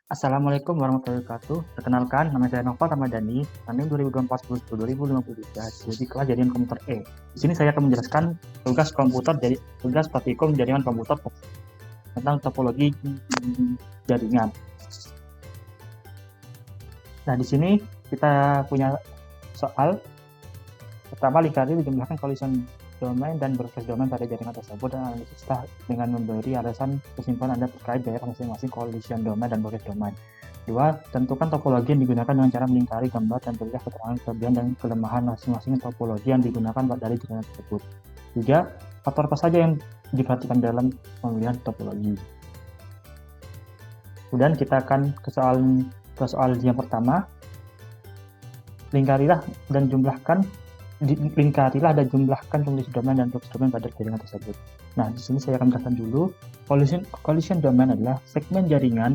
Assalamualaikum warahmatullahi wabarakatuh. Perkenalkan, nama saya Noval Ramadhani, NIM 2024-2025, jadi kelas jaringan komputer E. Di sini saya akan menjelaskan tugas praktikum jaringan komputer tentang topologi jaringan. Nah, di sini kita punya soal. Pertama, lingkari dijumlahkan collision domain dan broadcast domain pada jaringan tersebut dan analisis dengan memberi alasan kesimpulan Anda terkait daerah masing-masing collision domain dan broadcast domain. 2. Tentukan topologi yang digunakan dengan cara melingkari gambar dan berikan keterangan kelebihan dan kelemahan masing-masing topologi yang digunakan dari jaringan tersebut. 3. Faktor apa saja yang diperhatikan dalam pemilihan topologi. Kemudian kita akan ke soal yang pertama. Lingkarilah dan jumlahkan collision domain dan broadcast domain pada jaringan tersebut. Nah, di sini saya akan jelaskan dulu. Collision domain adalah segmen jaringan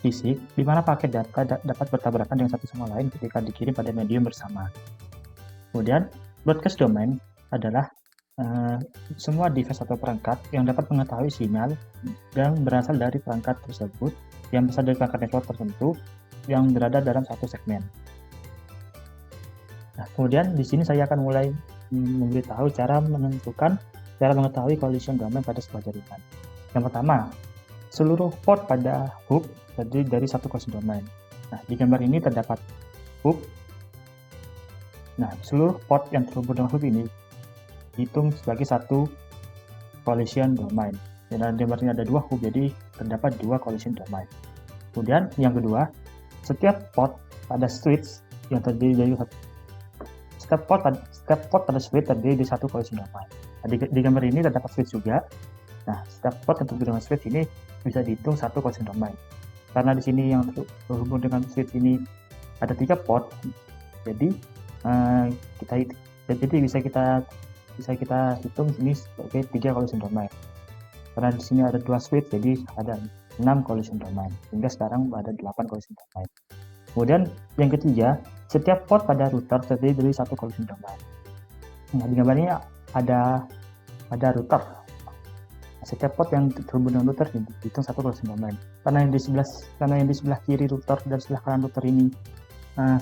fisik di mana paket data dapat bertabrakan dengan satu sama lain ketika dikirim pada medium bersama. Kemudian, broadcast domain adalah semua device atau perangkat yang dapat mengetahui sinyal yang berasal dari perangkat tersebut yang berasal dari perangkat network tertentu yang berada dalam satu segmen. Nah, kemudian di sini saya akan mulai memberitahu cara mengetahui collision domain pada sebuah jaringan. Yang pertama, seluruh port pada hub terdiri dari satu collision domain. Nah, di gambar ini terdapat hub. Nah, seluruh port yang terhubung dengan hub ini dihitung sebagai satu collision domain. Dan dalam gambar ini ada dua hub, jadi terdapat dua collision domain. Kemudian yang kedua, setiap port pada switch yang terdiri dari setiap port pada switch terdiri dari satu collision domain. Nah, di gambar ini terdapat switch juga. Nah, setiap port yang terhubung dengan switch ini bisa dihitung satu collision domain. Karena di sini yang terhubung dengan switch ini ada 3 port, jadi bisa kita hitung ini sebagai 3 collision domain. Karena di sini ada 2 switch, jadi ada 6 collision domain. Sehingga sekarang ada 8 collision domain. Kemudian yang ketiga, setiap port pada router terdiri dari satu collision domain. Nah, di gambar ini ada router. Setiap port yang terhubung dengan router dihitung satu collision domain. Karena yang di sebelah kiri router dan sebelah kanan router ini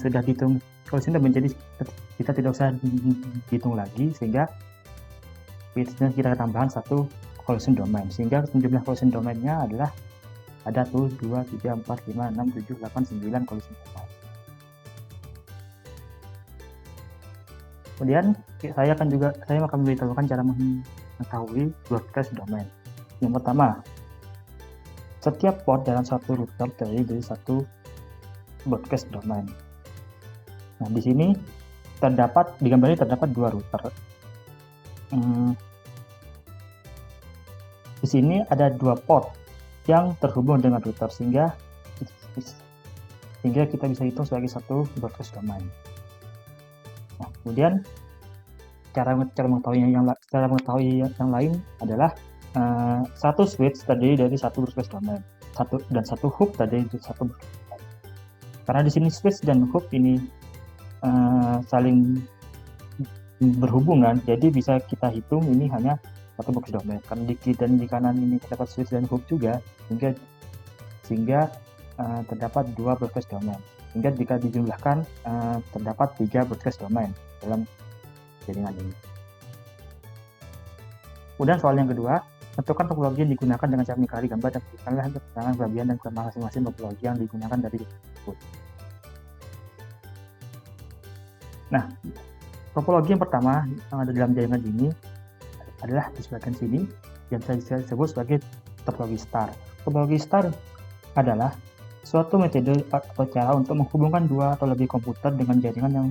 sudah dihitung collision domain, jadi kita tidak usah dihitung lagi, sehingga kita tambahan satu collision domain, sehingga jumlah collision domainnya adalah ada 1, 2, 3, 4, 5, 6, 7, 8, 9 collision domain. Kemudian saya akan memberitahukan cara mengetahui broadcast domain. Yang pertama, setiap port dalam satu router terdiri dari satu broadcast domain. Nah, di sini di gambar ini terdapat 2 router. Di sini ada 2 port yang terhubung dengan router, sehingga kita bisa hitung sebagai satu broadcast domain. Nah, kemudian cara mengetahui yang lain adalah satu switch terdiri dari satu broadcast domain, dan satu hub terdiri dari satu broadcast domain. Karena di sini switch dan hub ini saling berhubungan, jadi bisa kita hitung ini hanya satu broadcast domain. Karena di kiri dan di kanan ini terdapat switch dan hub juga, sehingga terdapat 2 broadcast domain. Hingga jika dijumlahkan terdapat 3 broadcast domain dalam jaringan ini. Kemudian soal yang kedua, tentukan topologi yang digunakan dengan cara melingkari gambar dan berikanlah keterangan kelebihan dan kelemahan masing-masing topologi yang digunakan dari tersebut. Nah, topologi yang pertama yang ada dalam jaringan ini adalah di sebelah sini, yang bisa disebut sebagai topologi star. Topologi star adalah suatu metode atau cara untuk menghubungkan 2 atau lebih komputer dengan jaringan yang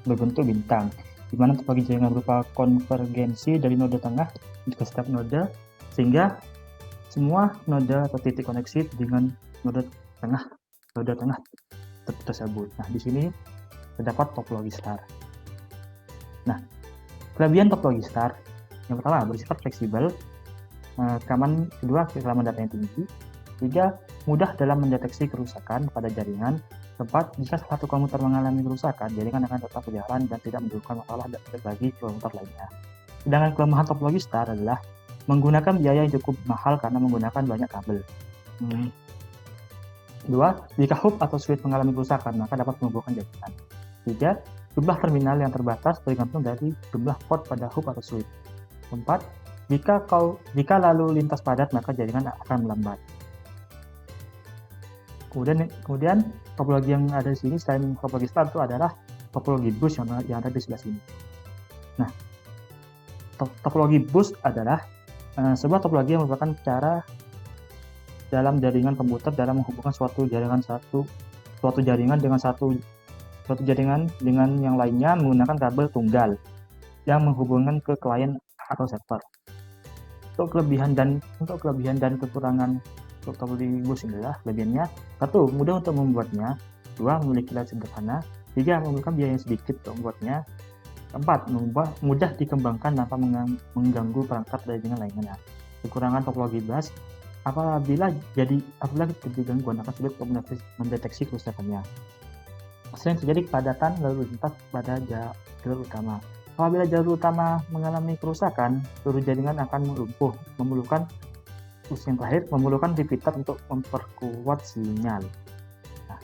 berbentuk bintang, di mana topologi jaringan berupa konvergensi dari node tengah ke setiap node, sehingga semua node atau titik koneksi dengan node tengah tersebut. Nah, di sini terdapat topologi star. Nah, kelebihan topologi star yang pertama bersifat fleksibel, kedua keamanan data yang tinggi, 3 mudah dalam mendeteksi kerusakan pada jaringan, 4 jika satu komputer mengalami kerusakan, jaringan akan tetap berjalan dan tidak menimbulkan masalah bagi komputer lainnya. Sedangkan kelemahan topologi star adalah menggunakan biaya yang cukup mahal karena menggunakan banyak kabel. 2. Jika hub atau switch mengalami kerusakan, maka dapat menghubungkan jaringan. 3. Jumlah terminal yang terbatas tergantung dari jumlah port pada hub atau switch. 4. Jika lalu lintas padat, maka jaringan akan melambat. Kemudian topologi yang ada di sini selain topologi star itu adalah topologi bus yang ada di sebelah sini. Nah, topologi bus adalah sebuah topologi yang merupakan cara dalam jaringan komputer dalam menghubungkan suatu jaringan dengan yang lainnya menggunakan kabel tunggal yang menghubungkan ke klien atau server. Untuk kelebihan dan kekurangan topologi bus adalah kelebihannya: 1. Mudah untuk membuatnya. 2. Memiliki layout sederhana. 3. Memerlukan biaya yang sedikit untuk membuatnya. 4. Mudah dikembangkan tanpa mengganggu perangkat jaringan lainnya. Kekurangan topologi bus: apabila terjadi gangguan akan sulit untuk mendeteksi kerusakannya. Sering terjadi kepadatan lalu lintas pada jalur utama. Apabila jalur utama mengalami kerusakan, seluruh jaringan akan lumpuh, memerlukan repeater untuk memperkuat sinyal. Nah,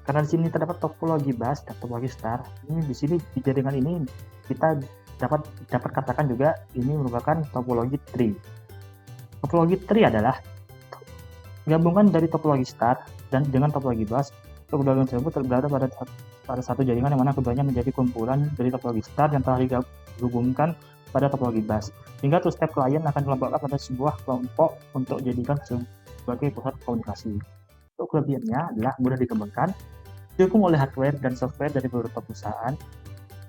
karena di sini terdapat topologi bus dan topologi star, ini di sini di jaringan ini kita dapat katakan juga ini merupakan topologi tree. Topologi tree adalah gabungan dari topologi star dan dengan topologi bus. Topologi tersebut berada pada satu jaringan yang mana keduanya menjadi kumpulan dari topologi star yang telah digabungkan pada topologi bus. Hingga two-step klien akan dikelompokkan pada sebuah kelompok untuk dijadikan sebagai pusat komunikasi. Untuk kelebihannya adalah mudah dikembangkan, didukung oleh hardware dan software dari beberapa perusahaan,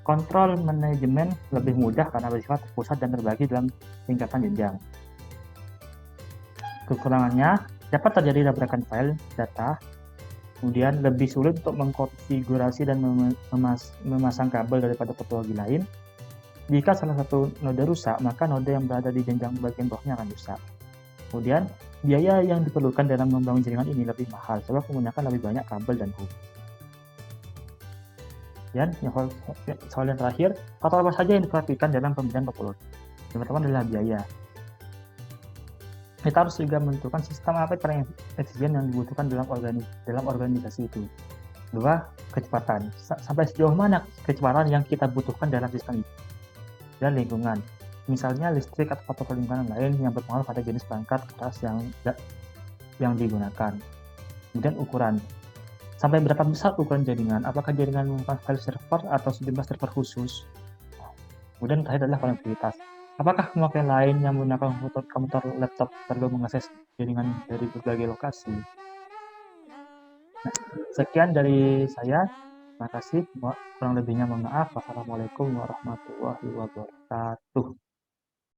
kontrol manajemen lebih mudah karena bersifat terpusat dan terbagi dalam tingkatan jenjang. Kekurangannya dapat terjadi tabrakan file data, kemudian lebih sulit untuk mengkonfigurasi dan memasang kabel daripada topologi lain. Jika salah satu node rusak, maka node yang berada di jenjang bagian bawahnya akan rusak. Kemudian, biaya yang diperlukan dalam membangun jaringan ini lebih mahal, sebab menggunakan lebih banyak kabel dan hub. Dan soal yang terakhir, faktor apa saja yang diperhatikan dalam pemilihan topologi? Yang pertama adalah biaya. Kita harus juga menentukan sistem apa paling efisien yang dibutuhkan dalam organisasi itu. 2. Kecepatan. Sampai sejauh mana kecepatan yang kita butuhkan dalam sistem itu. Dan lingkungan. Misalnya listrik atau faktor lingkungan lain yang berpengaruh pada jenis perangkat keras yang digunakan. Kemudian ukuran. Sampai berapa besar ukuran jaringan? Apakah jaringan merupakan file server atau sejumlah server khusus? Kemudian terakhir adalah konektivitas. Apakah pemakaian lain yang menggunakan komputer laptop perlu mengakses jaringan dari berbagai lokasi? Nah, sekian dari saya. Terima kasih. Kurang lebihnya mohon maaf. Wassalamualaikum warahmatullahi wabarakatuh.